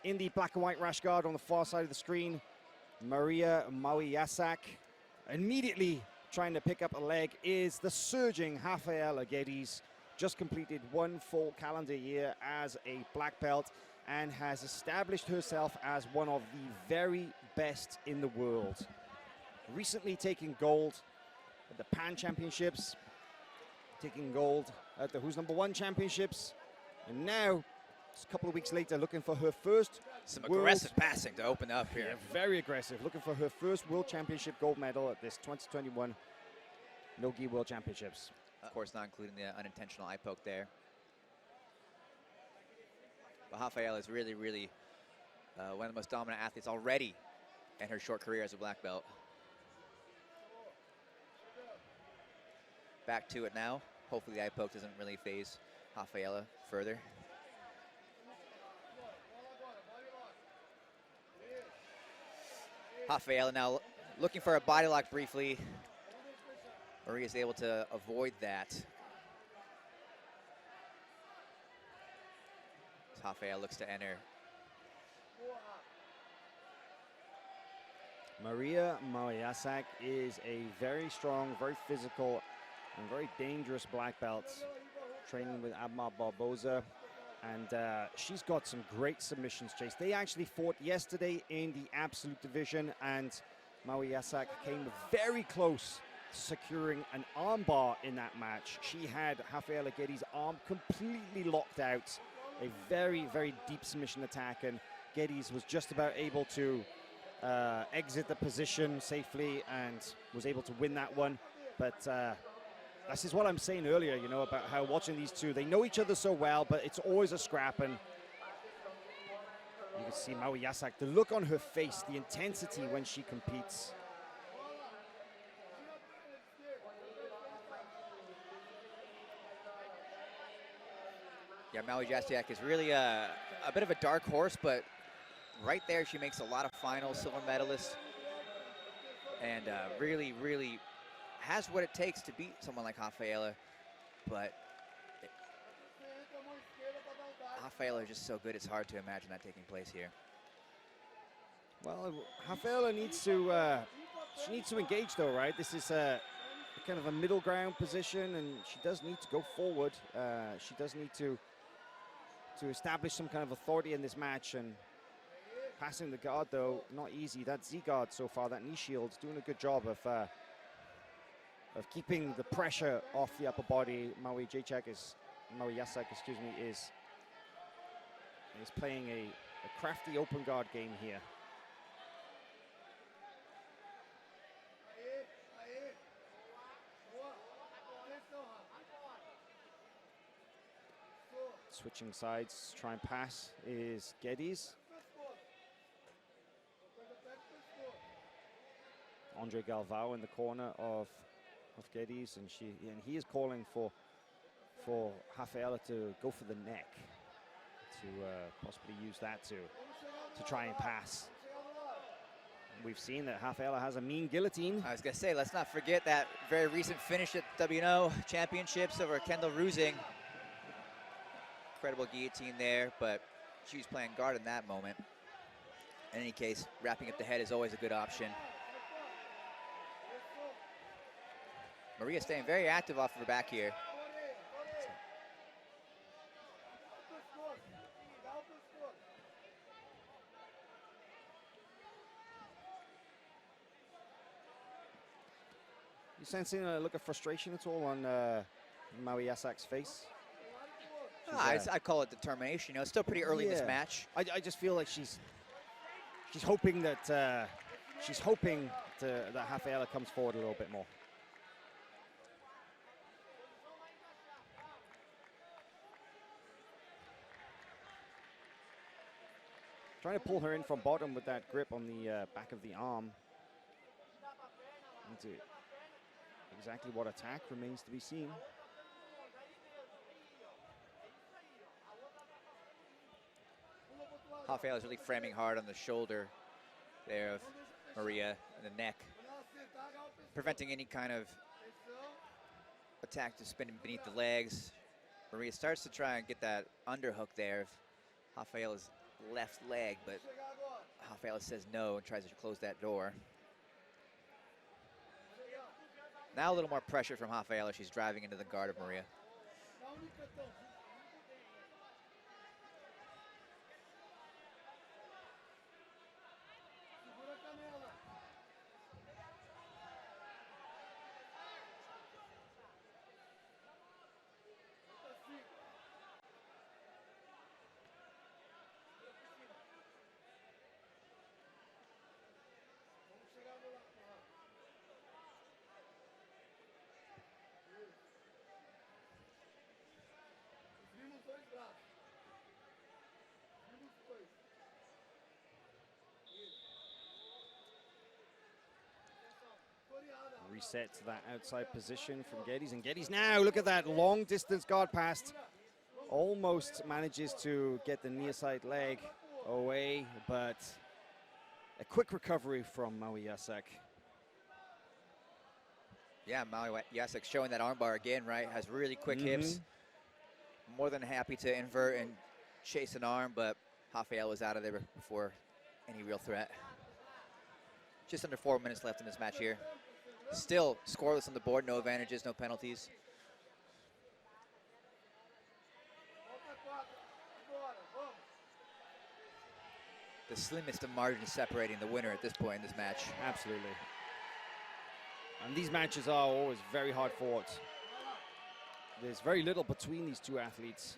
In the black and white rash guard on the far side of the screen, Malyjasiak. Immediately trying to pick up a leg is the surging Rafaela Guedes. Just completed 1 full calendar year as a black belt and has established herself as one of the very best in the world. Recently taking gold at the Pan Championships, taking gold at the Who's Number One Championships, and now, just a couple of weeks later, looking for her first Some aggressive passing to open up here. Yeah, very aggressive, looking for her first World Championship gold medal at this 2021 NoGi World Championships. Of course, not including the unintentional eye poke there. But Rafaela is really, really one of the most dominant athletes already in her short career as a black belt. Back to it now. Hopefully the eye poke doesn't really phase Rafaela further. Rafaela now looking for a body lock briefly. Maria is able to avoid that. Rafaela looks to enter. Malyjasiak is a very strong, very physical, and very dangerous black belt, training with Abma Barboza. And she's got some great submissions, Chase. They actually fought yesterday in the absolute division, and Malyjasiak came very close to securing an armbar in that match. She had Rafaela Guedes' arm completely locked out. A very, very deep submission attack, and Guedes was just about able to exit the position safely and was able to win that one. But this is what I'm saying earlier, you know, about how watching these two, they know each other so well, but it's always a scrap. And you can see Malyjasiak, the look on her face, the intensity when she competes. Yeah, Malyjasiak is really a bit of a dark horse, but right there she makes a lot of finals, silver medalist, and really, really has what it takes to beat someone like Rafaela. But Rafaela is just so good, it's hard to imagine that taking place here. Well, Rafaela needs to, she needs to engage though, right? This is a kind of a middle ground position, and she does need to go forward. She does need to establish some kind of authority in this match, and passing the guard though, not easy. That Z guard so far, that knee shield, doing a good job of keeping the pressure off the upper body. Malyjasiak, excuse me, is playing a crafty open guard game here. Switching sides, try and pass is Guedes. Andre Galvao in the corner of Guedes, and he is calling for Rafaela to go for the neck, to possibly use that to try and pass. We've seen that Rafaela has a mean guillotine. I was gonna say, let's not forget that very recent finish at WNO Championships over Kendall Rusing. Incredible guillotine there, but she was playing guard in that moment. In any case, wrapping up the head is always a good option. Maria staying very active off of her back here. You sensing a look of frustration at all on Malyjasiak's face? I'd call it determination. You know, it's still pretty early in this match. I just feel like she's hoping that that Rafaela comes forward a little bit more. Trying to pull her in from bottom with that grip on the back of the arm. Into exactly what attack remains to be seen. Rafaela is really framing hard on the shoulder there of Maria and the neck, preventing any kind of attack to spin beneath the legs. Maria starts to try and get that underhook there. Rafaela's left leg, but Rafaela says no and tries to close that door. Now a little more pressure from Rafaela. She's driving into the guard of Maria. Reset to that outside position from Guedes, and Guedes now, look at that long distance guard pass. Almost manages to get the near side leg away, but a quick recovery from Malyjasiak. Yeah, Malyjasiak showing that armbar again, right? Has really quick hips. More than happy to invert and chase an arm, but Rafaela was out of there before any real threat. Just under 4 minutes left in this match here. Still scoreless on the board, no advantages, no penalties. The slimmest of margins separating the winner at this point in this match. Absolutely. And these matches are always very hard fought. There's very little between these two athletes.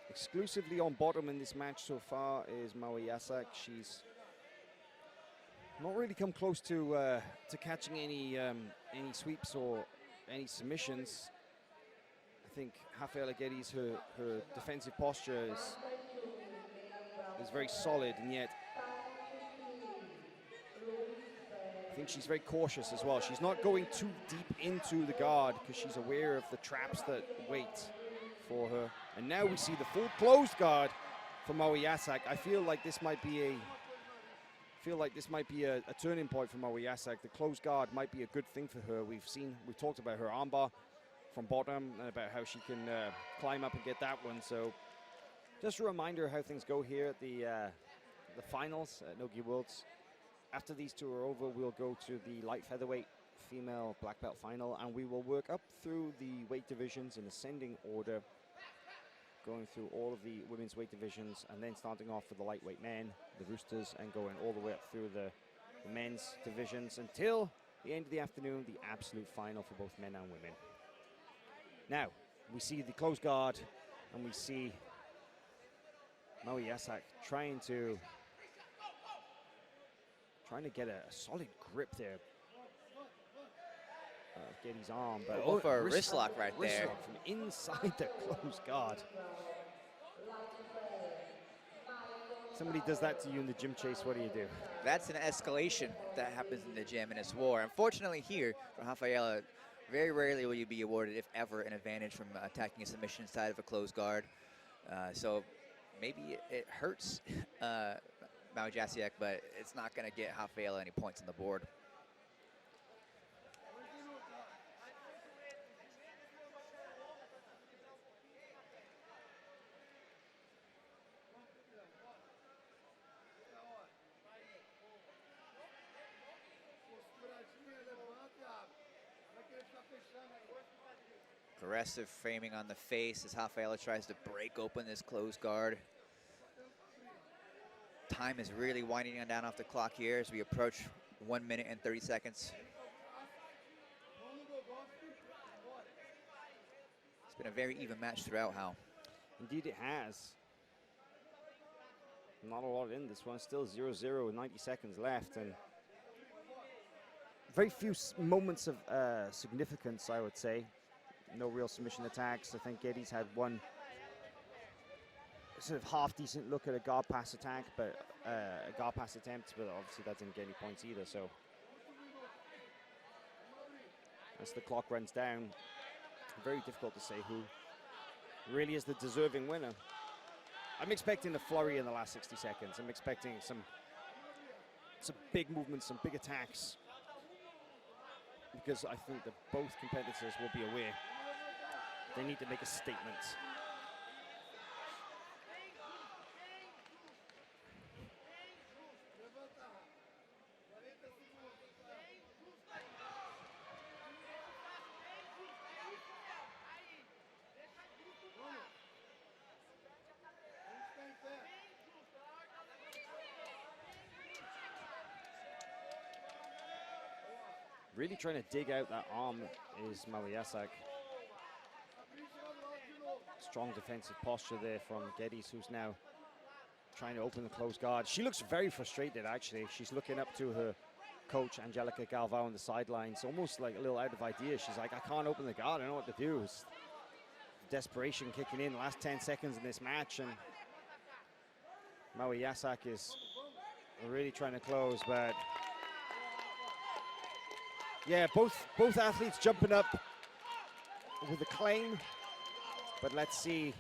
Exclusively on bottom in this match so far is Malyjasiak. She's not really come close to catching any sweeps or any submissions. I think Rafaela Guedes, her defensive posture is very solid, and yet I think she's very cautious as well. She's not going too deep into the guard because she's aware of the traps that wait for her. And now we see the full closed guard for Malyjasiak. I feel like this might be a turning point for Malyjasiak. The closed guard might be a good thing for her. We've talked about her armbar from bottom and about how she can climb up and get that one. So just a reminder how things go here at the finals at NoGi Worlds. After these two are over, we'll go to the light featherweight female black belt final, and we will work up through the weight divisions in ascending order, going through all of the women's weight divisions, and then starting off with the lightweight men, the Roosters, and going all the way up through the men's divisions until the end of the afternoon, the absolute final for both men and women. Now, we see the close guard, and we see Malyjasiak trying to get a solid grip there. Guedes' arm, but oh, for a wrist lock right there. Lock from inside the close guard. Somebody does that to you in the gym, Chase, what do you do? That's an escalation that happens in the gym, and it's war. Unfortunately here, for Rafaela, very rarely will you be awarded, if ever, an advantage from attacking a submission side of a closed guard. So maybe it hurts Malyjasiak, but it's not going to get Rafaela any points on the board. Aggressive framing on the face as Rafaela tries to break open this closed guard. Time is really winding down off the clock here as we approach 1 minute and 30 seconds. It's been a very even match throughout, Hal. Indeed it has. Not a lot in this one, still 0-0 with 90 seconds left, and very few moments of significance, I would say. No real submission attacks. I think Guedes had one sort of half decent look at a guard pass attack, but a guard pass attempt, but obviously that didn't get any points either. So as the clock runs down, very difficult to say who really is the deserving winner. I'm expecting a flurry in the last 60 seconds. I'm expecting some big movements, some big attacks, because I think that both competitors will be aware they need to make a statement. Really trying to dig out that arm is Malyjasiak. Strong defensive posture there from Guedes, who's now trying to open the closed guard. She looks very frustrated, actually. She's looking up to her coach, Angelica Galvao, on the sidelines, almost like a little out of ideas. She's like, I can't open the guard. I don't know what to do. It's desperation kicking in. Last 10 seconds in this match, and Malyjasiak is really trying to close, but yeah, both athletes jumping up with a claim. But let's see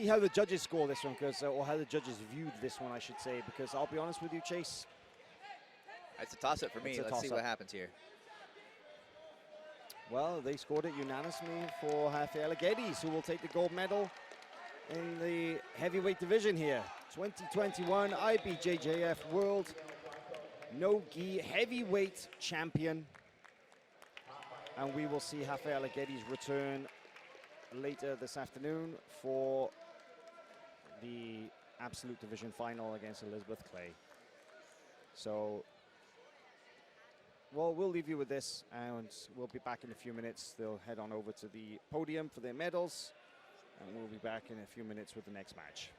how the judges score this one, because or how the judges viewed this one, I should say, because I'll be honest with you, Chase. It's a toss-up for me. Let's see what happens here. Well, they scored it unanimously for Rafaela Guedes, who will take the gold medal in the heavyweight division here. 2021 IBJJF World NoGi Heavyweight Champion. And we will see Rafaela Guedes return later this afternoon for the Absolute Division final against Elizabeth Clay. So, well, we'll leave you with this, and we'll be back in a few minutes. They'll head on over to the podium for their medals, and we'll be back in a few minutes with the next match.